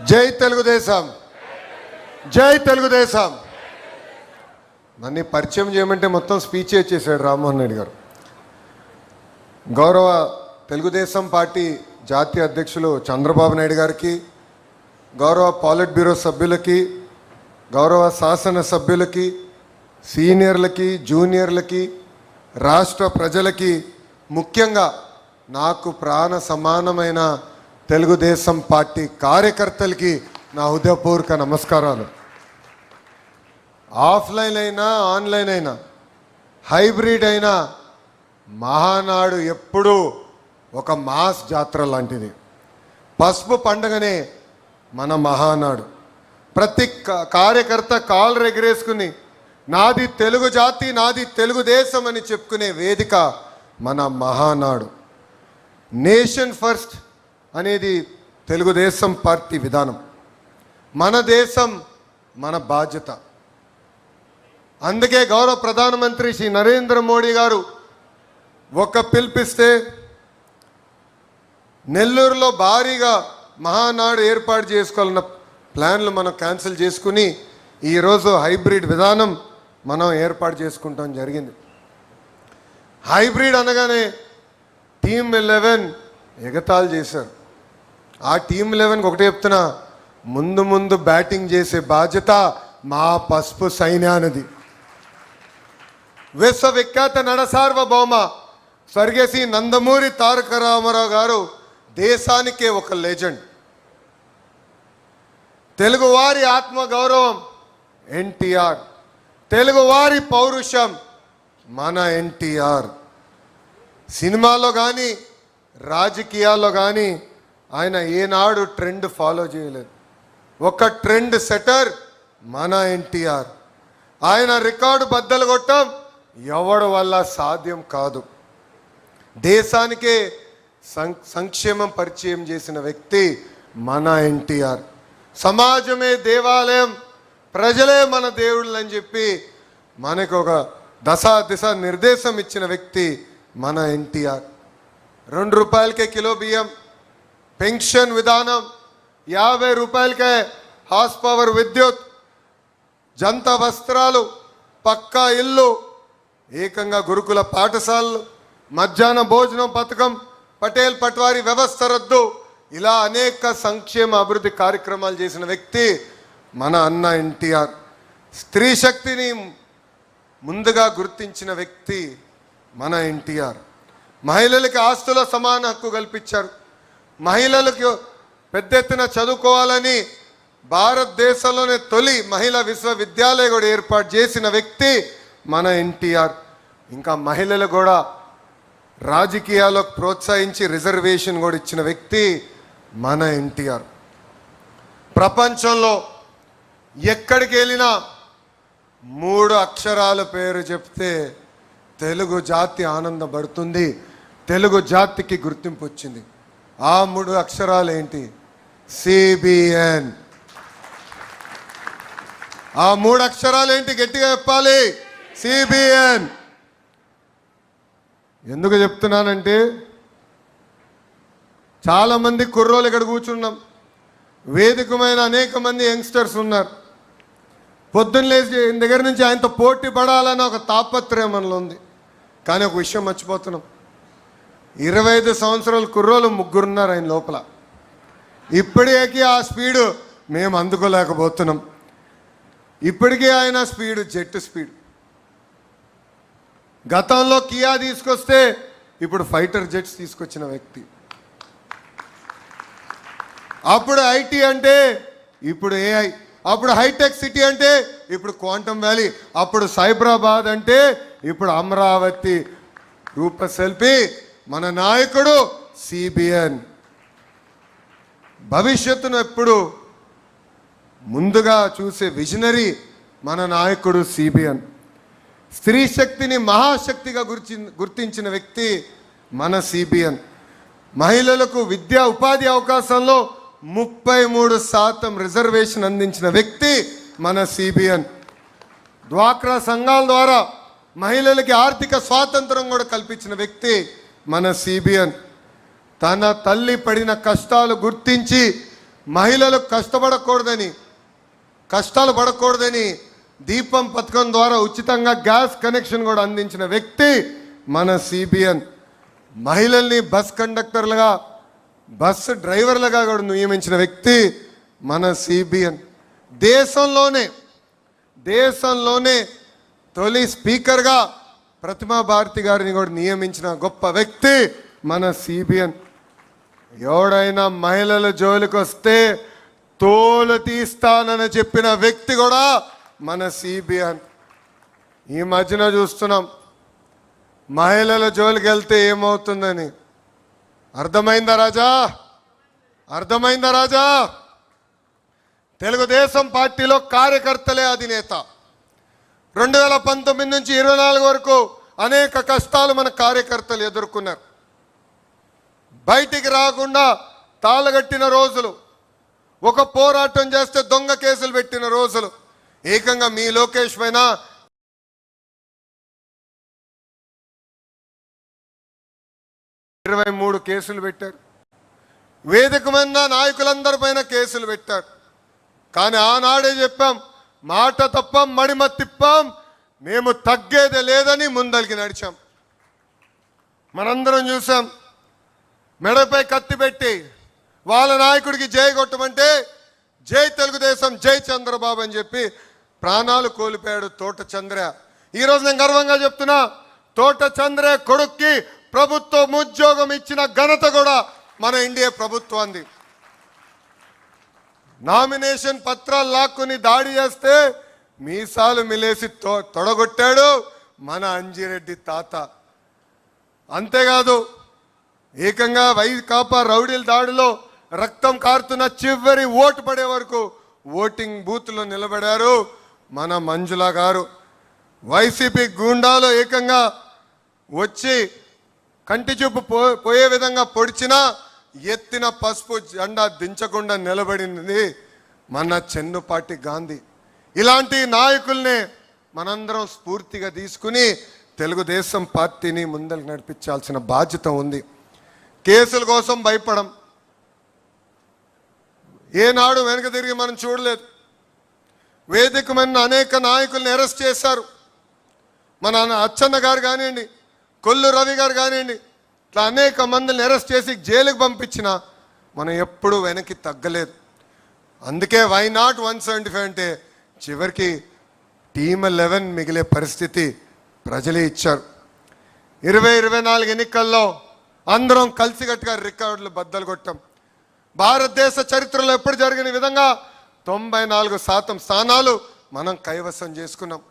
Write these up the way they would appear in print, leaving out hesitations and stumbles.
జై తెలుగుదేశం, జై తెలుగుదేశం. నన్ను పరిచయం చేయమంటే మొత్తం స్పీచ్ చేశాడు రామ్మోహన్ రెడ్డి గారు. గౌరవ తెలుగుదేశం పార్టీ జాతీయ అధ్యక్షులు చంద్రబాబు నాయుడు గారికి, గౌరవ పాలిట్ బ్యూరో సభ్యులకి, గౌరవ శాసన సభ్యులకి, సీనియర్లకి, జూనియర్లకి, రాష్ట్ర ప్రజలకి, ముఖ్యంగా నాకు ప్రాణ సమానమైన తెలుగుదేశం పార్టీ కార్యకర్తలకి నా హృదయపూర్వక నమస్కారాలు. ఆఫ్లైన్ అయినా ఆన్లైన్ అయినా హైబ్రిడ్ అయినా మహానాడు ఎప్పుడూ ఒక మాస్ జాతర లాంటిది. పసుపు పండుగనే మన మహానాడు. ప్రతి కార్యకర్త కాళ్ళు ఎగరేసుకుని నాది తెలుగు జాతి, నాది తెలుగుదేశం అని చెప్పుకునే వేదిక మన మహానాడు. నేషన్ ఫస్ట్ అనేది తెలుగుదేశం పార్టీ విధానం. మన దేశం మన బాధ్యత. అందుకే గౌరవ ప్రధానమంత్రి శ్రీ నరేంద్ర మోడీ గారు ఒక పిలిపిస్తే నెల్లూరులో భారీగా మహానాడు ఏర్పాటు చేసుకోవాలన్న ప్లాన్లు మనం క్యాన్సిల్ చేసుకుని ఈరోజు హైబ్రిడ్ విధానం మనం ఏర్పాటు చేసుకుంటాం జరిగింది. హైబ్రిడ్ అనగానే టీమ్ 11 ఎగతాళి చేశారు. ఆ టీమ్ 11కి ఒకటే చెప్తున్నా, ముందు బ్యాటింగ్ చేసే బాధ్యత మా పసుపు సైన్యానిది. విశ్వవిఖ్యాత నడసార్వభౌమ స్వర్గీయ నందమూరి తారక రామారావు గారు దేశానికే ఒక లెజెండ్. తెలుగువారి ఆత్మగౌరవం ఎన్టీఆర్, తెలుగువారి పౌరుషం మన ఎన్టీఆర్. సినిమాలో కానీ రాజకీయాల్లో కానీ ఆయన ఏనాడు ట్రెండ్ ఫాలో చేయలేదు. ఒక ట్రెండ్ సెటర్ మన ఎన్టీఆర్. ఆయన రికార్డు బద్దలు కొట్టడం ఎవడి వల్ల సాధ్యం కాదు. దేశానికే సంక్షేమం పరిచయం చేసిన వ్యక్తి మన ఎన్టీఆర్. సమాజమే దేవాలయం, ప్రజలే మన దేవుళ్ళు అని చెప్పి మనకు ఒక దిశ నిర్దేశం ఇచ్చిన వ్యక్తి మన ఎన్టీఆర్. 2 రూపాయలకే కిలో బియ్యం, పెన్షన్ విధానం, 50 రూపాయలకే హార్స్ పవర్ విద్యుత్, జంత వస్త్రాలు, పక్కా ఇల్లు, ఏకంగా గురుకుల పాఠశాలలు, మధ్యాహ్న భోజనం పథకం, పటేల్ పట్వారీ వ్యవస్థ రద్దు, ఇలా అనేక సంక్షేమ అభివృద్ధి కార్యక్రమాలు చేసిన వ్యక్తి మన అన్న ఎన్టీఆర్. స్త్రీ శక్తిని ముందుగా గుర్తించిన వ్యక్తి మన ఎన్టీఆర్. మహిళలకి ఆస్తుల సమాన హక్కు కల్పించారు. మహిళలకు పెద్ద ఎత్తున చదువుకోవాలని భారతదేశంలోనే తొలి మహిళా విశ్వవిద్యాలయం కూడా ఏర్పాటు చేసిన వ్యక్తి మన ఎన్టీఆర్. ఇంకా మహిళలు కూడా రాజకీయాలకు ప్రోత్సహించి రిజర్వేషన్ కూడా ఇచ్చిన వ్యక్తి మన ఎన్టీఆర్. ప్రపంచంలో ఎక్కడికి వెళ్ళినా 3 అక్షరాల పేరు చెప్తే తెలుగు జాతి ఆనందపడుతుంది, తెలుగు జాతికి గుర్తింపు వచ్చింది. ఆ 3 అక్షరాలు ఏంటి? సిబిఎన్. ఆ 3 అక్షరాలు ఏంటి? గట్టిగా చెప్పాలి, సిబిఎన్. ఎందుకు చెప్తున్నానంటే చాలామంది కుర్రోలు ఇక్కడ కూర్చున్నాం, వేదికమైన అనేక మంది యంగ్స్టర్స్ ఉన్నారు. పొద్దున్న లేచి దగ్గర నుంచి ఆయనతో పోటీ పడాలని ఒక తాపత్రయం మనలో ఉంది. కానీ ఒక విషయం మర్చిపోతున్నాం, 25 సంవత్సరాల కుర్రోలు 3 ఉన్నారు ఆయన లోపల. ఇప్పటికీ ఆ స్పీడు మేము అందుకోలేకపోతున్నాం. ఇప్పటికీ ఆయన స్పీడు జెట్ స్పీడ్. గతంలో కియా తీసుకొస్తే ఇప్పుడు ఫైటర్ జెట్స్ తీసుకొచ్చిన వ్యక్తి. అప్పుడు ఐటీ అంటే ఇప్పుడు ఏఐ, అప్పుడు హైటెక్ సిటీ అంటే ఇప్పుడు క్వాంటమ్ వ్యాలీ, అప్పుడు సైబరాబాద్ అంటే ఇప్పుడు అమరావతి రూపశిల్పి మన నాయకుడు సిబిఎన్. భవిష్యత్తును ఎప్పుడు ముందుగా చూసే విజనరీ మన నాయకుడు సిబిఎన్. స్త్రీ శక్తిని మహాశక్తిగా గుర్తించిన వ్యక్తి మన సిబిఎన్. మహిళలకు విద్యా ఉపాధి అవకాశాల్లో 33% రిజర్వేషన్ అందించిన వ్యక్తి మన సిబిఎన్. డ్వాక్రా సంఘాల ద్వారా మహిళలకి ఆర్థిక స్వాతంత్రం కూడా కల్పించిన వ్యక్తి మన సిబిఎన్. తన తల్లి పడిన కష్టాలు గుర్తించి మహిళలు కష్టపడకూడదని, కష్టాలు పడకూడదని దీపం పథకం ద్వారా ఉచితంగా గ్యాస్ కనెక్షన్ కూడా అందించిన వ్యక్తి మన సిబిఎన్. మహిళల్ని బస్ కండక్టర్లుగా, బస్సు డ్రైవర్లుగా కూడా నియమించిన వ్యక్తి మన సిబిఎన్. దేశంలోనే తొలి స్పీకర్గా ప్రతిమా భారతి గారిని కూడా నియమించిన గొప్ప వ్యక్తి మన సిబిఎన్. ఎవడైనా మహిళల జోలికి వస్తే తోలు తీస్తానని చెప్పిన వ్యక్తి కూడా మన సిబిఎన్. ఈ మధ్యన చూస్తున్నాం మహిళల జోలికి వెళ్తే ఏమవుతుందని. అర్థమైందా రాజా? తెలుగుదేశం పార్టీలో కార్యకర్తలే అధినేత. 2019 నుంచి 24 వరకు అనేక కష్టాలు మన కార్యకర్తలు ఎదుర్కొన్నారు. బయటికి రాకుండా తాళగట్టిన రోజులు, ఒక పోరాటం చేస్తే దొంగ కేసులు పెట్టిన రోజులు. ఏకంగా మీ లోకేష్ పైన 23 కేసులు పెట్టారు. వేదిక మీద నాయకులందరి పైన కేసులు పెట్టారు. కానీ ఆనాడే చెప్పాం, మాట తప్పం మడిమ తిప్పాం, మేము తగ్గేదే లేదని ముందరికి నడిచాం. మనందరం చూసాం, మెడపై కత్తి పెట్టి వాళ్ళ నాయకుడికి జై కొట్టమంటే జై తెలుగుదేశం, జై చంద్రబాబు అని చెప్పి ప్రాణాలు కోల్పోయాడు తోట చంద్ర. ఈరోజు నేను గర్వంగా చెప్తున్నా, తోట చంద్ర కొడుక్కి ప్రభుత్వం ఉద్యోగం ఇచ్చిన ఘనత కూడా మన ఎన్డీఏ ప్రభుత్వాన్ని. నామినేషన్ పత్రాలు లాక్కుని దాడి చేస్తే మీసాలు మిలేసి తొడగొట్టాడు మన అంజిరెడ్డి తాత. అంతేకాదు, ఏకంగా వైకాపా రౌడీల దాడిలో రక్తం కారుతున్న చివరి ఓటు పడే వరకు ఓటింగ్ బూత్లో నిలబడారు మన మంజుల గారు. వైసీపీ గూండాలు ఏకంగా వచ్చి కంటి చూపు పోయే విధంగా పొడిచినా ఎత్తిన పసుపు జెండా దించకుండా నిలబడింది మన చెన్నుపాటి గాంధీ. ఇలాంటి నాయకుల్ని మనందరం స్ఫూర్తిగా తీసుకుని తెలుగుదేశం పార్టీని ముందరికి నడిపించాల్సిన బాధ్యత ఉంది. కేసుల కోసం భయపడం, ఏనాడు వెనక తిరిగి మనం చూడలేదు. వేదికమైన అనేక నాయకుల్ని అరెస్ట్ చేశారు. మన అచ్చన్న గారు కానివ్వండి, కొల్లు రవి గారు కానివ్వండి, ఇట్లా అనేక మందిని అరెస్ట్ చేసి జైలుకు పంపించిన మనం ఎప్పుడూ వెనక్కి తగ్గలేదు. అందుకే వై నాట్ 175 అంటే చివరికి టీమ్ 11 మిగిలే పరిస్థితి ప్రజలే ఇచ్చారు. 2024 ఎన్నికల్లో అందరం కలిసికట్టుగా రికార్డులు బద్దలు కొట్టాం. భారతదేశ చరిత్రలో ఎప్పుడు జరిగిన విధంగా 94% స్థానాలు మనం కైవసం చేసుకున్నాం.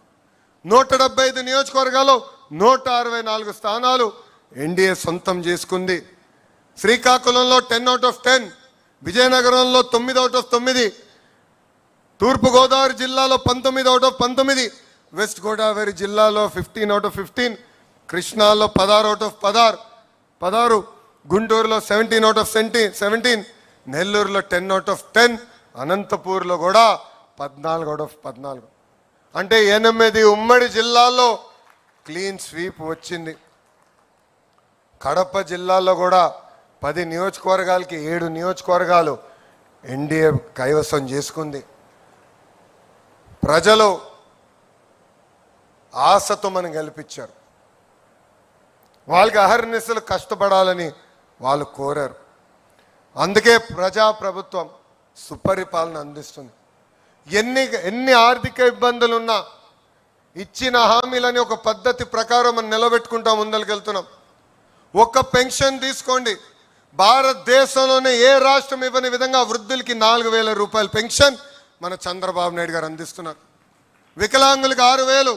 175 నియోజకవర్గాల్లో 164 స్థానాలు ఎన్డీఏ సొంతం చేసుకుంది. శ్రీకాకుళంలో 10 out of 10, విజయనగరంలో 9 out of 9, తూర్పుగోదావరి జిల్లాలో 19 out of 19, వెస్ట్ గోదావరి జిల్లాలో 15 out of 15, కృష్ణాలో 16 out of 16, గుంటూరులో 17 out of 17, నెల్లూరులో 10 out of 10, అనంతపూర్లో కూడా 14 out of 14. అంటే 8 ఉమ్మడి జిల్లాల్లో క్లీన్ స్వీప్ వచ్చింది. కడప జిల్లాలో కూడా 10 నియోజకవర్గాలకి 7 నియోజకవర్గాలు ఎన్డీఏ కైవసం చేసుకుంది. ప్రజలు ఆశతో మనం గెలిపించారు. వాళ్ళకి అహర్నిశలు కష్టపడాలని వాళ్ళు కోరారు. అందుకే ప్రజాప్రభుత్వం సుపరిపాలన అందిస్తుంది. ఎన్ని ఆర్థిక ఇబ్బందులున్నా ఇచ్చిన హామీలని ఒక పద్ధతి ప్రకారం మనం నిలబెట్టుకుంటాం, ముందరికెళ్తున్నాం. ఒక్క పెన్షన్ తీసుకోండి, భారతదేశంలోనే ఏ రాష్ట్రం ఇవ్వని విధంగా వృద్ధులకి 4,000 రూపాయల పెన్షన్ మన చంద్రబాబు నాయుడు గారు అందిస్తున్నారు. వికలాంగులకి 6,000,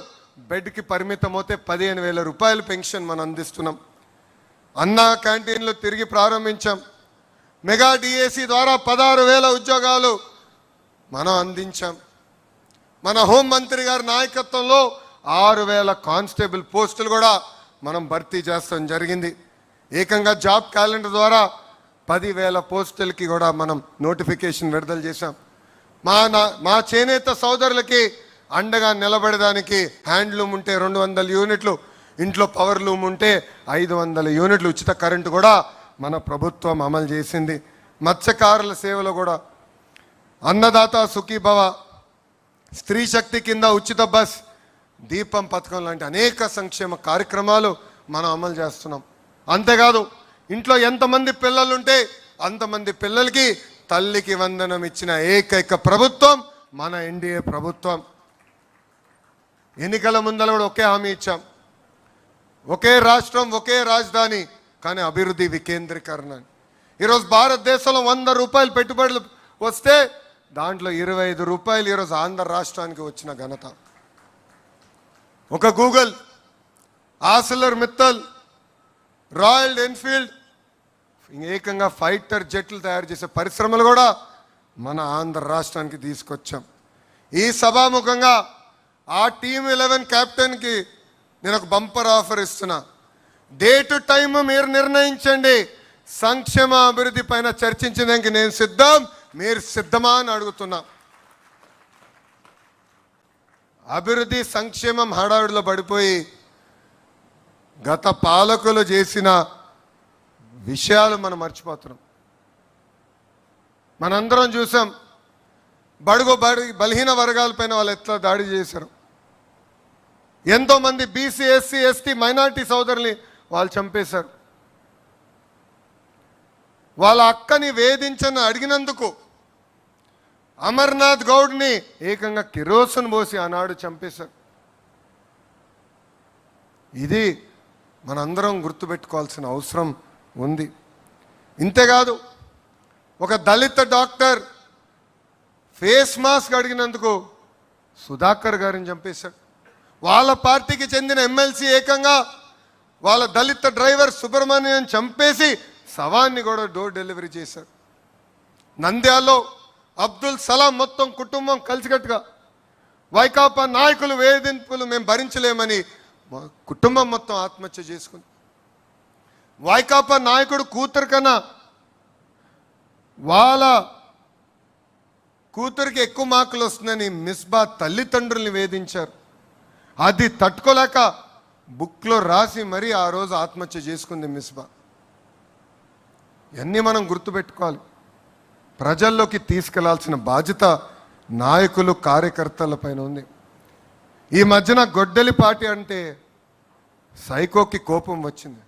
బెడ్కి పరిమితం అవుతే 15,000 రూపాయల పెన్షన్ మనం అందిస్తున్నాం. అన్నా క్యాంటీన్లు తిరిగి ప్రారంభించాం. మెగా డిఏసి ద్వారా 16,000 ఉద్యోగాలు మనం అందించాం. మన హోంమంత్రి గారి నాయకత్వంలో 6,000 కానిస్టేబుల్ పోస్టులు కూడా మనం భర్తీ చేస్తాం జరిగింది. ఏకంగా జాబ్ క్యాలెండర్ ద్వారా 10,000 పోస్టులకి కూడా మనం నోటిఫికేషన్ విడుదల చేశాం. మా చేనేత సోదరులకి అండగా నిలబడడానికి హ్యాండ్లూమ్ ఉంటే 200 యూనిట్లు, ఇంట్లో పవర్ లూమ్ ఉంటే 500 యూనిట్లు ఉచిత కరెంటు కూడా మన ప్రభుత్వం అమలు చేసింది. మత్స్యకారుల సేవలో కూడా అన్నదాత సుఖీభవ, స్త్రీ శక్తి కింద ఉచిత బస్, దీపం పథకం లాంటి అనేక సంక్షేమ కార్యక్రమాలు మనం అమలు చేస్తున్నాం. అంతేకాదు ఇంట్లో ఎంతమంది పిల్లలుంటే అంతమంది పిల్లలకి తల్లికి వందనం ఇచ్చిన ఏకైక ప్రభుత్వం మన ఎన్డీఏ ప్రభుత్వం. ఎన్నికల ముందర కూడా ఒకే హామీ ఇచ్చాం, ఒకే రాష్ట్రం ఒకే రాజధాని, కానీ అభివృద్ధి వికేంద్రీకరణ. ఈరోజు భారతదేశంలో 100 రూపాయలు పెట్టుబడులు వస్తే దాంట్లో 25 రూపాయలు ఈరోజు ఆంధ్ర రాష్ట్రానికి వచ్చిన ఘనత. ఒక Google, Arcelor Mittal, royal Enfield, ఏకంగా ఫైటర్ జెట్లు తయారు చేసే పరిశ్రమలు కూడా మన ఆంధ్ర రాష్ట్రానికి తీసుకొచ్చాం. ఈ సభాముఖంగా ఆ టీమ్ 11 కెప్టెన్కి నేను ఒక బంపర్ ఆఫర్ ఇస్తున్నా. డేట్ టైం మీరు నిర్ణయించండి. సంక్షేమ అభివృద్ధి పైన చర్చించడానికి నేను సిద్ధం, మీరు సిద్ధమా అని అడుగుతున్నా. అభివృద్ధి సంక్షేమం హడావిడిలో పడిపోయి గత పాలకులు చేసిన విషయాలు మనం మర్చిపోతున్నాం. మనందరం చూసాం బలహీన వర్గాలపైన వాళ్ళు ఎట్లా దాడి చేశారు. ఎంతోమంది బీసీ, ఎస్సీ, ఎస్టీ, మైనార్టీ సోదరుల్ని వాళ్ళు చంపేశారు. వాళ్ళ అక్కని వేధించని అడిగినందుకు అమర్నాథ్ గౌడ్ని ఏకంగా కిరోసిన్ పోసి ఆనాడు చంపేశారు. ఇది మనందరం గుర్తుపెట్టుకోవాల్సిన అవసరం ఉంది. ఇంతేకాదు ఒక దళిత డాక్టర్ ఫేస్ మాస్క్ అడిగినందుకు సుధాకర్ గారిని చంపేశారు. వాళ్ళ పార్టీకి చెందిన ఎమ్మెల్సీ ఏకంగా వాళ్ళ దళిత డ్రైవర్ సుబ్రహ్మణ్యం చంపేసి శవాన్ని కూడా డోర్ డెలివరీ చేశారు. నంద్యాలలో అబ్దుల్ సలాం మొత్తం కుటుంబం కలిసికట్టుగా వైకాపా నాయకులు వేధింపులు మేము భరించలేమని కుటుంబం మొత్తం ఆత్మహత్య చేసుకుంది. వైకాపా నాయకుడు కూతురు కన్నా వాళ్ళ కూతురికి ఎక్కువ మార్కులు వస్తుందని మిస్బా తల్లిదండ్రుల్ని వేధించారు. అది తట్టుకోలేక బుక్లో రాసి మరీ ఆ రోజు ఆత్మహత్య చేసుకుంది మిస్బా. ఇవన్నీ మనం గుర్తుపెట్టుకోవాలి. ప్రజల్లోకి తీసుకెళ్లాల్సిన బాధ్యత నాయకులు, కార్యకర్తల పైన ఉంది. ఈ మధ్యన గొడ్డలి పార్టీ అంటే సైకోకి కోపం వచ్చింది.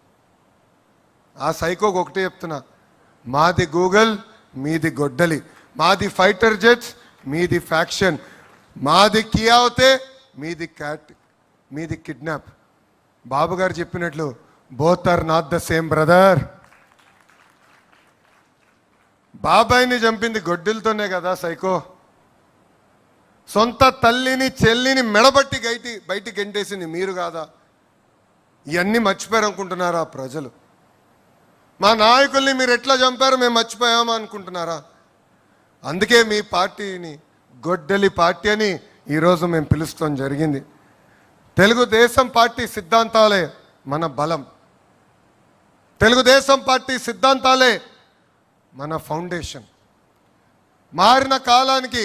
ఆ సైకోకి ఒకటే చెప్తున్నా, మాది గూగుల్, మీది గొడ్డలి, మాది ఫైటర్ జెట్స్, మీది ఫ్యాక్షన్, మాది కియా అవుతే మీది క్యాట్, మీది కిడ్నాప్. బాబు గారు చెప్పినట్లు both are not the same brother. బాబాయిని చంపింది గొడ్డలతోనే కదా సైకో. సొంత తల్లిని చెల్లిని మెడబట్టి బయటికి గెంటేసింది మీరు కాదా? ఇవన్నీ మర్చిపోయారు అనుకుంటున్నారా ప్రజలు? మా నాయకుల్ని మీరు ఎట్లా చంపారో మేము మర్చిపోయామా అనుకుంటున్నారా? అందుకే మీ పార్టీని గొడ్డలి పార్టీ అని ఈరోజు మేము పిలుస్తాం జరిగింది. తెలుగుదేశం పార్టీ సిద్ధాంతాలే మన బలం, తెలుగుదేశం పార్టీ సిద్ధాంతాలే మన ఫౌండేషన్. మారిన కాలానికి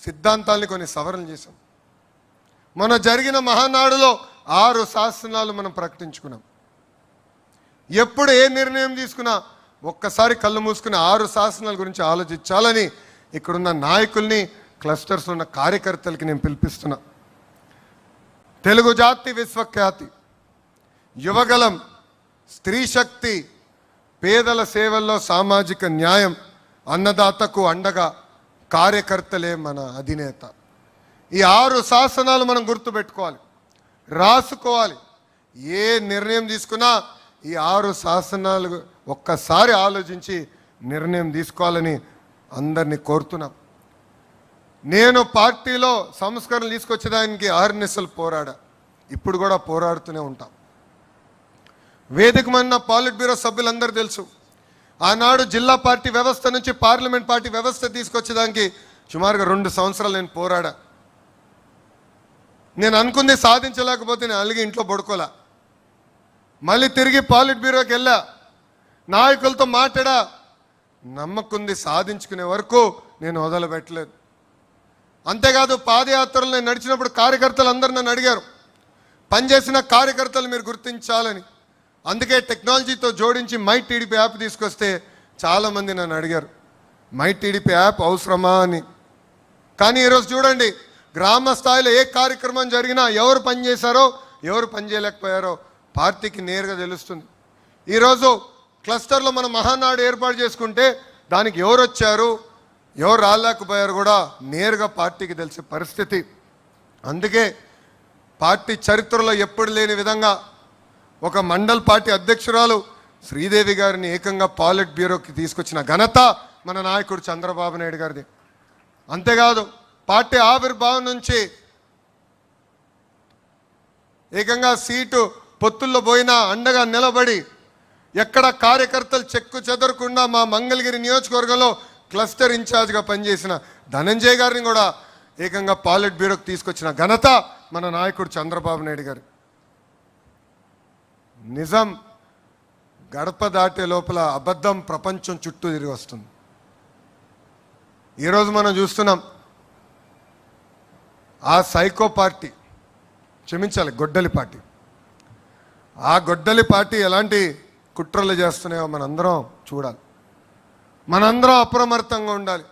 సిద్ధాంతాలని కొన్ని సవరణ చేశాం. మన జరిగిన మహానాడులో 6 శాసనాలు మనం ప్రకటించుకున్నాం. ఎప్పుడు ఏ నిర్ణయం తీసుకున్నా ఒక్కసారి కళ్ళు మూసుకుని 6 శాసనాల గురించి ఆలోచించాలని ఇక్కడున్న నాయకుల్ని, క్లస్టర్స్ ఉన్న కార్యకర్తలకి నేను పిలిపిస్తున్నా. తెలుగు జాతి విశ్వఖ్యాతి, యువగలం, స్త్రీ శక్తి, పేదల సేవల్లో సామాజిక న్యాయం, అన్నదాతకు అండగా కార్యకర్తలే మన అధినేత. ఈ 6 శాసనాలు మనం గుర్తుపెట్టుకోవాలి, రాసుకోవాలి. ఏ నిర్ణయం తీసుకున్నా ఈ 6 శాసనాలు ఒక్కసారి ఆలోచించి నిర్ణయం తీసుకోవాలని అందరినీ కోరుతున్నాం. నేను పార్టీలో సంస్కరణలు తీసుకొచ్చేదానికి అహర్నిశలు పోరాడా, ఇప్పుడు కూడా పోరాడుతూనే ఉంటాం. వేదికమన్న పాలిట్ బ్యూరో సభ్యులందరూ తెలుసు, ఆనాడు జిల్లా పార్టీ వ్యవస్థ నుంచి పార్లమెంట్ పార్టీ వ్యవస్థ తీసుకొచ్చేదానికి సుమారుగా 2 సంవత్సరాలు నేను పోరాడా. నేను అనుకుంది సాధించలేకపోతే నేను అలిగి ఇంట్లో పడుకోలే. మళ్ళీ తిరిగి పాలిట్ బ్యూరోకి వెళ్ళా, నాయకులతో మాట్లాడా. నమ్మకుంది సాధించుకునే వరకు నేను వదలబెట్టలేదు. అంతేకాదు పాదయాత్రలు నేను నడిచినప్పుడు కార్యకర్తలు అందరూ నన్ను అడిగారు, పనిచేసిన కార్యకర్తలు మీరు గుర్తించాలని. అందుకే టెక్నాలజీతో జోడించి మై టీడీపీ యాప్ తీసుకొస్తే చాలామంది నన్ను అడిగారు, మై టీడీపీ యాప్ అవసరమా అని. కానీ ఈరోజు చూడండి, గ్రామ స్థాయిలో ఏ కార్యక్రమం జరిగినా ఎవరు పనిచేశారో ఎవరు పనిచేయలేకపోయారో పార్టీకి నేరుగా తెలుస్తుంది. ఈరోజు క్లస్టర్లో మనం మహానాడు ఏర్పాటు చేసుకుంటే దానికి ఎవరు వచ్చారు ఎవరు రాలేకపోయారు కూడా నేరుగా పార్టీకి తెలిసే పరిస్థితి. అందుకే పార్టీ చరిత్రలో ఎప్పుడు లేని విధంగా ఒక మండల్ పార్టీ అధ్యక్షురాలు శ్రీదేవి గారిని ఏకంగా పాలిట్ బ్యూరోకి తీసుకొచ్చిన ఘనత మన నాయకుడు చంద్రబాబు నాయుడు గారిది. అంతేకాదు పార్టీ ఆవిర్భావం నుంచి ఏకంగా సీటు పొత్తుల్లో పోయినా అండగా నిలబడి ఎక్కడ కార్యకర్తలు చెక్కు చెదరకుండా మా మంగళగిరి నియోజకవర్గంలో క్లస్టర్ ఇన్ఛార్జ్గా పనిచేసిన ధనంజయ్ గారిని కూడా ఏకంగా పాలిట్ బ్యూరోకి తీసుకొచ్చిన ఘనత మన నాయకుడు చంద్రబాబు నాయుడు గారు. నిజం గడప దాటే లోపల అబద్ధం ప్రపంచం చుట్టూ తిరిగి వస్తుంది. ఈరోజు మనం చూస్తున్నాం ఆ సైకో పార్టీ, క్షమించాలి గొడ్డలి పార్టీ, ఆ గొడ్డలి పార్టీ ఎలాంటి కుట్రలు చేస్తున్నాయో మనందరం చూడాలి. మనందరం అప్రమత్తంగా ఉండాలి.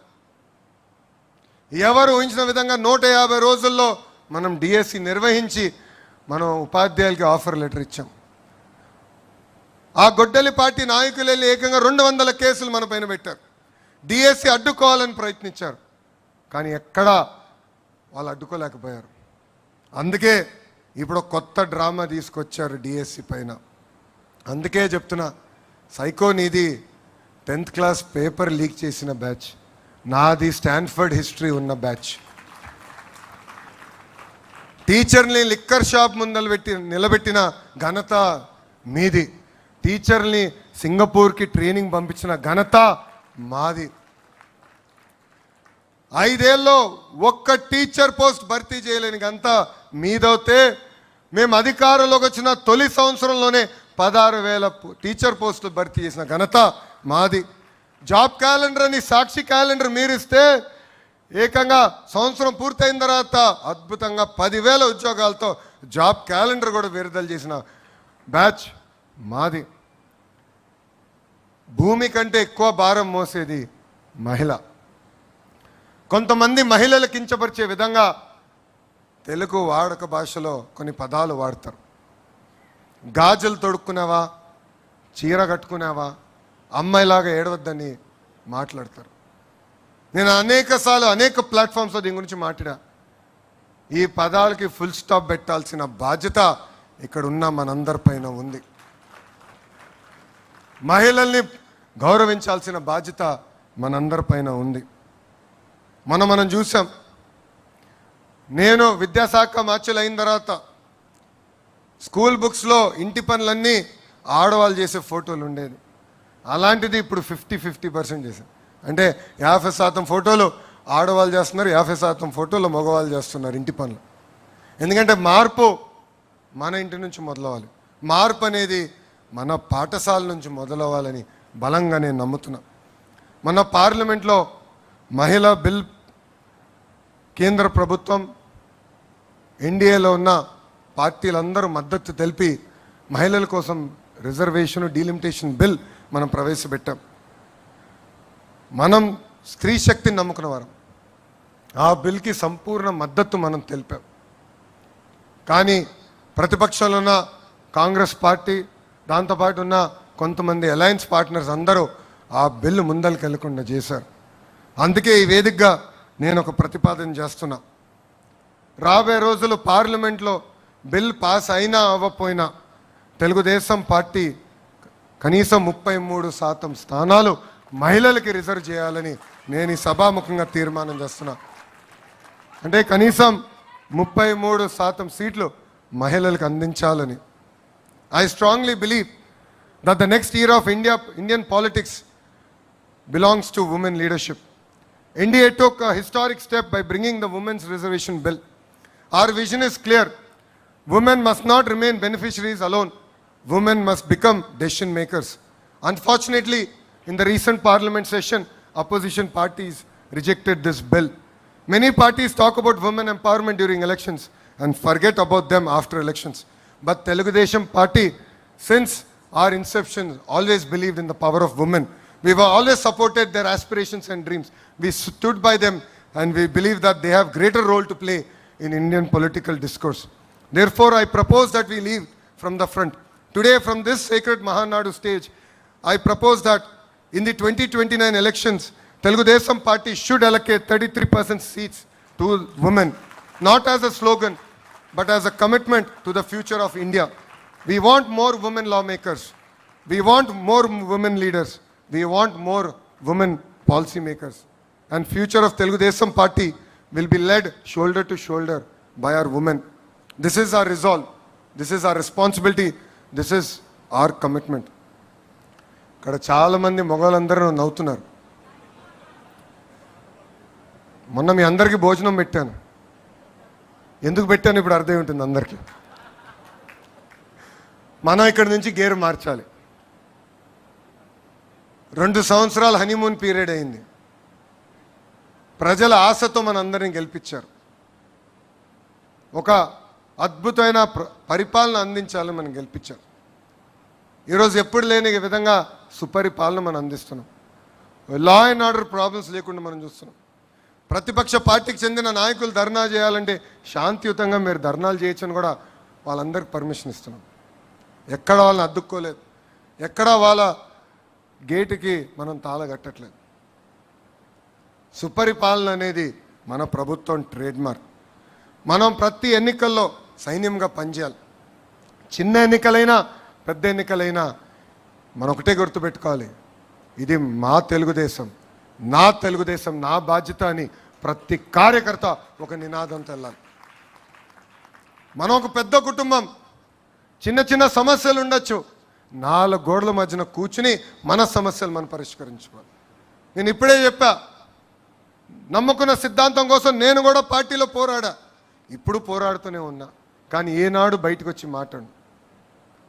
ఎవరు ఊహించిన విధంగా 150 రోజుల్లో మనం డిఎస్సి నిర్వహించి మనం ఉపాధ్యాయులకి ఆఫర్ లెటర్ ఇచ్చాం. ఆ గొడ్డలి పార్టీ నాయకులు వెళ్ళి ఏకంగా 200 కేసులు మన పైన పెట్టారు. డిఎస్సి అడ్డుకోవాలని ప్రయత్నించారు, కానీ ఎక్కడా వాళ్ళు అడ్డుకోలేకపోయారు. అందుకే ఇప్పుడు కొత్త డ్రామా తీసుకొచ్చారు డిఎస్సి పైన. అందుకే చెప్తున్నా, సైకో నీది 10th క్లాస్ పేపర్ లీక్ చేసిన బ్యాచ్, నాది స్టాన్ఫర్డ్ హిస్టరీ ఉన్న బ్యాచ్. టీచర్ని లిక్కర్ షాప్ ముందలు నిలబెట్టిన ఘనత మీది. టీచర్ని సింగపూర్కి ట్రైనింగ్ పంపించిన ఘనత మాది. 5 ఏళ్ళలో ఒక్క టీచర్ పోస్ట్ భర్తీ చేయలేని ఘనత మీదవుతే, మేము అధికారంలోకి వచ్చిన తొలి సంవత్సరంలోనే 16,000 టీచర్ పోస్టులు భర్తీ చేసిన ఘనత మాది. జాబ్ క్యాలెండర్ అని సాక్షి క్యాలెండర్ మీరిస్తే ఏకంగా సంవత్సరం పూర్తయిన తర్వాత అద్భుతంగా 10,000 ఉద్యోగాలతో జాబ్ క్యాలెండర్ కూడా విడుదల చేసిన బ్యాచ్ మాది. భూమి కంటే ఎక్కువ భారం మోసేది మహిళ. కొంతమంది మహిళలు కించపరిచే విధంగా తెలుగు వాడక భాషలో కొన్ని పదాలు వాడతారు. గాజులు తొడుక్కున్నావా, చీర కట్టుకున్నావా, అమ్మాయిలాగా ఏడవద్దని మాట్లాడతారు. నేను అనేక ప్లాట్ఫామ్స్లో దీని గురించి మాట్లాడా. ఈ పదాలకి ఫుల్ స్టాప్ పెట్టాల్సిన బాధ్యత ఇక్కడ ఉన్న మనందరిపైన ఉంది. మహిళల్ని గౌరవించాల్సిన బాధ్యత మనందరిపైన ఉంది. మనం చూసాం, నేను విద్యాశాఖ మార్చులు అయిన తర్వాత స్కూల్ బుక్స్లో ఇంటి పనులన్నీ ఆడవాళ్ళు చేసే ఫోటోలు ఉండేది. అలాంటిది ఇప్పుడు 50% చేశారు. అంటే 50% ఫోటోలు ఆడవాళ్ళు చేస్తున్నారు, 50% ఫోటోలు మగవాళ్ళు చేస్తున్నారు ఇంటి పనులు. ఎందుకంటే మార్పు మన ఇంటి నుంచి మొదలవ్వాలి. మార్పు అనేది మన పాఠశాల నుంచి మొదలవ్వాలని బలంగా నేను నమ్ముతున్నా. మన పార్లమెంట్లో మహిళా బిల్ కేంద్ర ప్రభుత్వం, ఎన్డీఏలో ఉన్న పార్టీలందరూ మద్దతు తెలిపి మహిళల కోసం రిజర్వేషన్ డీలిమిటేషన్ బిల్ మనం ప్రవేశపెట్టాం. మనం స్త్రీ శక్తిని నమ్ముకున్న వారం. ఆ బిల్కి సంపూర్ణ మద్దతు మనం తెలిపాం. కానీ ప్రతిపక్షంలో ఉన్న కాంగ్రెస్ పార్టీ, దాంతోపాటు ఉన్న కొంతమంది అలయన్స్ పార్ట్నర్స్ అందరూ ఆ బిల్లు ముందరికి వెళ్లకుండా చేశారు. అందుకే ఈ వేదికగా నేను ఒక ప్రతిపాదన చేస్తున్నా. రాబోయే రోజులు పార్లమెంట్లో బిల్ పాస్ అయినా అవ్వకపోయినా తెలుగుదేశం పార్టీ కనీసం 33% స్థానాలు మహిళలకి రిజర్వ్ చేయాలని నేను ఈ సభాముఖంగా తీర్మానం చేస్తున్నా. అంటే కనీసం 33% సీట్లు మహిళలకు అందించాలని. I strongly believe that the next era of Indian politics belongs to women leadership. India took a historic step by bringing the Women's Reservation Bill. Our vision is clear. Women must not remain beneficiaries alone. Women must become decision makers. Unfortunately, in the recent parliament session, opposition parties rejected this bill. Many parties talk about women empowerment during elections and forget about them after elections. But Telugu Desam Party, since our inception, always believed in the power of women. We've always supported their aspirations and dreams. We stood by them and we believe that they have greater role to play in Indian political discourse. Therefore, I propose that we leave from the front. Today, from this sacred Mahanadu stage, I propose that in the 2029 elections, Telugu Desam Party should allocate 33% seats to women, not as a slogan, but as a commitment to the future of India. We want more women lawmakers. We want more women leaders. We want more women policymakers. And future of Telugu Desam Party will be led shoulder to shoulder by our women. This is our resolve. This is our responsibility. This is our commitment. ఇక్కడ చాలామంది మగవాళ్ళందరూ నవ్వుతున్నారు. మొన్న మీ అందరికీ భోజనం పెట్టాను. ఎందుకు పెట్టాను ఇప్పుడు అర్థం ఉంటుంది అందరికీ. మనం ఇక్కడి నుంచి గేరు మార్చాలి. 2 సంవత్సరాల హనీమూన్ పీరియడ్ అయింది. ప్రజల ఆశతో మనందరిని గెలిపించారు. ఒక అద్భుతమైన పరిపాలన అందించాలని మనం గెలిపించారు. ఈరోజు ఎప్పుడు లేని విధంగా సుపరిపాలన మనం అందిస్తున్నాం. లా అండ్ ఆర్డర్ ప్రాబ్లమ్స్ లేకుండా మనం చూస్తున్నాం. ప్రతిపక్ష పార్టీకి చెందిన నాయకులు ధర్నా చేయాలంటే శాంతియుతంగా మీరు ధర్నాలు చేయొచ్చని కూడా వాళ్ళందరికీ పర్మిషన్ ఇస్తున్నాం. ఎక్కడ వాళ్ళని అడ్డుకోలేదు. ఎక్కడ వాళ్ళ గేటుకి మనం తాళగట్టట్లేదు. సుపరిపాలన అనేది మన ప్రభుత్వం ట్రేడ్ మార్క్. మనం ప్రతి ఎన్నికల్లో సైన్యంగా పనిచేయాలి. చిన్న ఎన్నికలైనా పెద్ద ఎన్నికలైనా మనం ఒకటే గుర్తుపెట్టుకోవాలి, ఇది మా తెలుగుదేశం, నా తెలుగుదేశం, నా బాధ్యత అని ప్రతి కార్యకర్త ఒక నినాదంతో వెళ్ళాలి. మనం ఒక పెద్ద కుటుంబం, చిన్న చిన్న సమస్యలు ఉండొచ్చు, 4 గోడల మధ్యన కూర్చుని మన సమస్యలు మనం పరిష్కరించుకోవాలి. నేను ఇప్పుడే చెప్పా, నమ్ముకున్న సిద్ధాంతం కోసం నేను కూడా పార్టీలో పోరాడా, ఇప్పుడు పోరాడుతూనే ఉన్నా. కానీ ఏనాడు బయటకు వచ్చి మాట్లాడు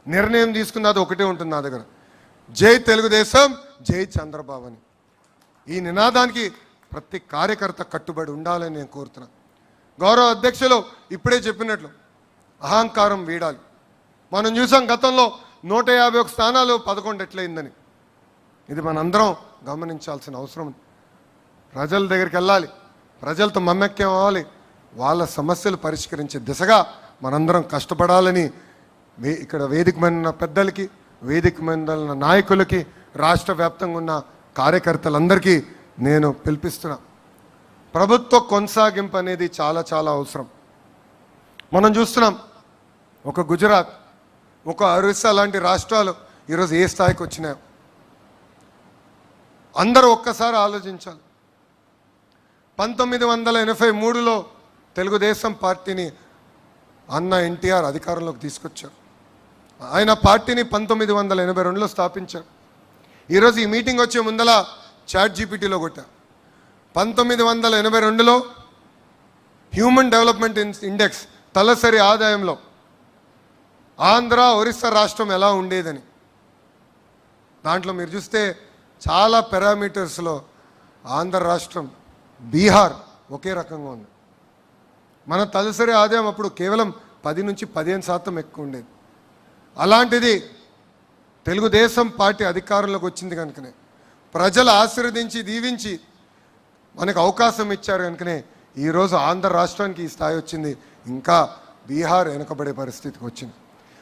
నిర్ణయం తీసుకున్నది ఒకటే ఉంటుంది నా దగ్గర, జై తెలుగుదేశం, జై చంద్రబాబు అని. ఈ నినాదానికి ప్రతి కార్యకర్త కట్టుబడి ఉండాలని నేను కోరుతున్నా. గౌరవ అధ్యక్షులు ఇప్పుడే చెప్పినట్లు అహంకారం వీడాలి. మనం చూసాం గతంలో 151 స్థానాలు 11 ఎట్లయిందని. ఇది మనందరం గమనించాల్సిన అవసరం ఉంది. ప్రజల దగ్గరికి వెళ్ళాలి, ప్రజలతో మమ్మక్యం అవ్వాలి, వాళ్ళ సమస్యలు పరిష్కరించే దిశగా మనందరం కష్టపడాలని ఇక్కడ వేదిక మీద పెద్దలకి, వేదిక మీద నాయకులకి, రాష్ట్ర వ్యాప్తంగా ఉన్న కార్యకర్తలందరికీ నేను పిలిపిస్తున్నా. ప్రభుత్వ కొనసాగింపు అనేది చాలా చాలా అవసరం. మనం చూస్తున్నాం, ఒక గుజరాత్, ఒక ఒరిస్సా లాంటి రాష్ట్రాలు ఈరోజు ఏ స్థాయికి వచ్చినాయో అందరూ ఒక్కసారి ఆలోచించాలి. 1983లో తెలుగుదేశం పార్టీని అన్న ఎన్టీఆర్ అధికారంలోకి తీసుకొచ్చారు. ఆయన పార్టీని 1982లో స్థాపించారు. ఈరోజు ఈ మీటింగ్ వచ్చే ముందల చాట్ జీపీటీలో కొట్టా. 1982లో హ్యూమన్ డెవలప్మెంట్ ఇండెక్స్ తలసరి ఆదాయంలో ఆంధ్ర, ఒరిస్సా రాష్ట్రం ఎలా ఉండేదని. దాంట్లో మీరు చూస్తే చాలా పారామీటర్స్లో ఆంధ్ర రాష్ట్రం, బీహార్ ఒకే రకంగా ఉంది. మన తలసరి ఆదాయం అప్పుడు కేవలం 10 నుంచి 15% ఎక్కువ ఉండేది. అలాంటిది తెలుగుదేశం పార్టీ అధికారంలోకి వచ్చింది కనుకనే, ప్రజలు ఆశీర్వదించి దీవించి మనకు అవకాశం ఇచ్చారు కనుకనే ఈరోజు ఆంధ్ర రాష్ట్రానికి ఈ స్థాయి వచ్చింది. ఇంకా బీహార్ వెనుకబడే పరిస్థితికి వచ్చింది.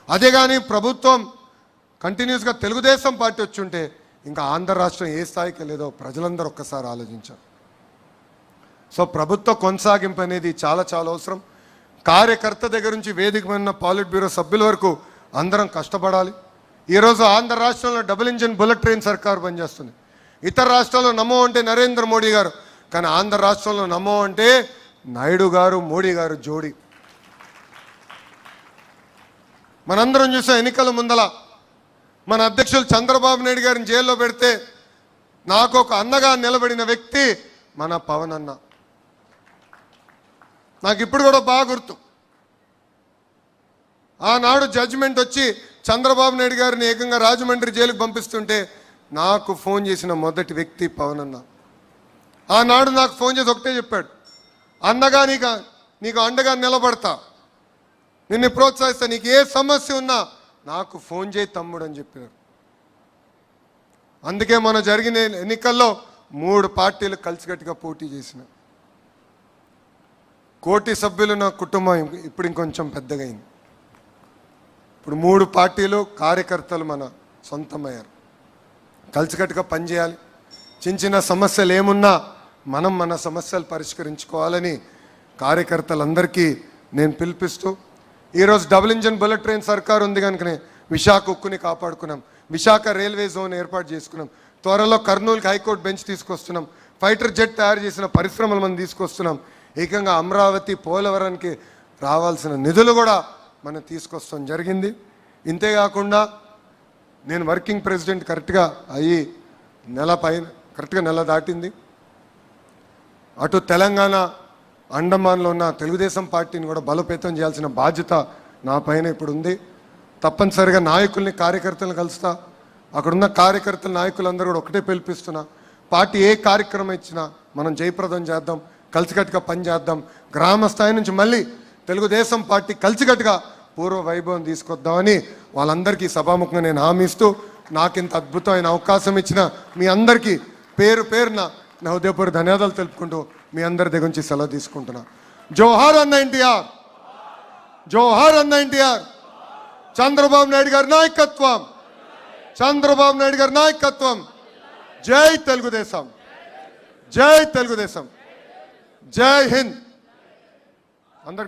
అదే కానీ ప్రభుత్వం కంటిన్యూస్గా తెలుగుదేశం పార్టీ వచ్చి ఉంటే ఇంకా ఆంధ్ర రాష్ట్రం ఏ స్థాయికి లేదో ప్రజలందరూ ఒక్కసారి ఆలోచించారు. సో ప్రభుత్వ కొనసాగింపు అనేది చాలా చాలా అవసరం. కార్యకర్త దగ్గర నుంచి వేదిక ఉన్న పాలిట్ బ్యూరో సభ్యుల వరకు అందరం కష్టపడాలి. ఈరోజు ఆంధ్ర రాష్ట్రంలో డబుల్ ఇంజిన్ బుల్లెట్ ట్రైన్ సర్కారు పనిచేస్తుంది. ఇతర రాష్ట్రాల్లో నమో అంటే నరేంద్ర మోడీ గారు, కానీ ఆంధ్ర రాష్ట్రంలో నమో అంటే నాయుడు గారు, మోడీ గారు జోడీ. మనందరం చూసే ఎన్నికల ముందల మన అధ్యక్షులు చంద్రబాబు నాయుడు గారిని జైల్లో పెడితే నాకు ఒక అన్నగా నిలబడిన వ్యక్తి మన పవన్ అన్న. నాకు ఇప్పుడు కూడా బాగా గుర్తు, ఆనాడు జడ్జిమెంట్ వచ్చి చంద్రబాబు నాయుడు గారిని ఏకంగా రాజమండ్రి జైలుకు పంపిస్తుంటే నాకు ఫోన్ చేసిన మొదటి వ్యక్తి పవన్ అన్న. ఆనాడు నాకు ఫోన్ చేసి ఒకటే చెప్పాడు, అన్నగా నీకు అండగా నిలబడతా, నిన్ను ప్రోత్సహిస్తా, నీకు ఏ సమస్య ఉన్నా నాకు ఫోన్ చేయి తమ్ముడు అని చెప్పారు. అందుకే మన జరిగిన ఎన్నికల్లో 3 పార్టీలు కలిసికట్టుగా పోటీ చేసిన. కోటి సభ్యులున్న కుటుంబం ఇప్పుడు ఇంకొంచెం పెద్దగా అయింది. ఇప్పుడు 3 పార్టీలు కార్యకర్తలు మన సొంతమయ్యారు. కలిసికట్టుగా పనిచేయాలి. చిన్న సమస్యలు ఏమున్నా మనం మన సమస్యలు పరిష్కరించుకోవాలని కార్యకర్తలందరికీ నేను పిలిపిస్తూ, ఈరోజు డబుల్ ఇంజన్ బుల్లెట్ ట్రైన్ సర్కార్ ఉంది కనుకనే విశాఖ ఉక్కుని కాపాడుకున్నాం. విశాఖ రైల్వే జోన్ ఏర్పాటు చేసుకున్నాం. త్వరలో కర్నూలుకి హైకోర్టు బెంచ్ తీసుకొస్తున్నాం. ఫైటర్ జెట్ తయారు చేసిన పరిశ్రమలు మనం తీసుకొస్తున్నాం. ఏకంగా అమరావతి పోలవరానికి రావాల్సిన నిధులు కూడా మనం తీసుకొస్తాం జరిగింది. ఇంతేకాకుండా నేను వర్కింగ్ ప్రెసిడెంట్ కరెక్ట్గా అయ్యి కరెక్ట్గా నెల దాటింది. అటు తెలంగాణ అండమాన్లో ఉన్న తెలుగుదేశం పార్టీని కూడా బలోపేతం చేయాల్సిన బాధ్యత నా పైన ఇప్పుడు ఉంది. తప్పనిసరిగా నాయకుల్ని కార్యకర్తలను కలుస్తా. అక్కడున్న కార్యకర్తల నాయకులందరూ కూడా ఒకటే పిలిపిస్తున్నా, పార్టీ ఏ కార్యక్రమం ఇచ్చినా మనం జయప్రదం చేద్దాం, కలిసికట్టుగా పనిచేద్దాం. గ్రామ స్థాయి నుంచి మళ్ళీ తెలుగుదేశం పార్టీ కలిసికట్టుగా పూర్వ వైభవం తీసుకొద్దామని వాళ్ళందరికీ సభాముఖంగా నేను హామీ ఇస్తూ, నాకు ఇంత అద్భుతమైన అవకాశం ఇచ్చిన మీ అందరికీ పేరు పేరున నా హృదయపూర్వక ధన్యవాదాలు తెలుపుకుంటూ మీ అందరి దగ్గర నుంచి సెలవు తీసుకుంటున్నా. జోహార్ అన్న ఎన్టీఆర్, జోహార్ అన్న ఎన్టీఆర్. చంద్రబాబు నాయుడు గారి నాయకత్వం, చంద్రబాబు నాయుడు గారి నాయకత్వం. జై తెలుగుదేశం, జై తెలుగుదేశం, జై హింద్.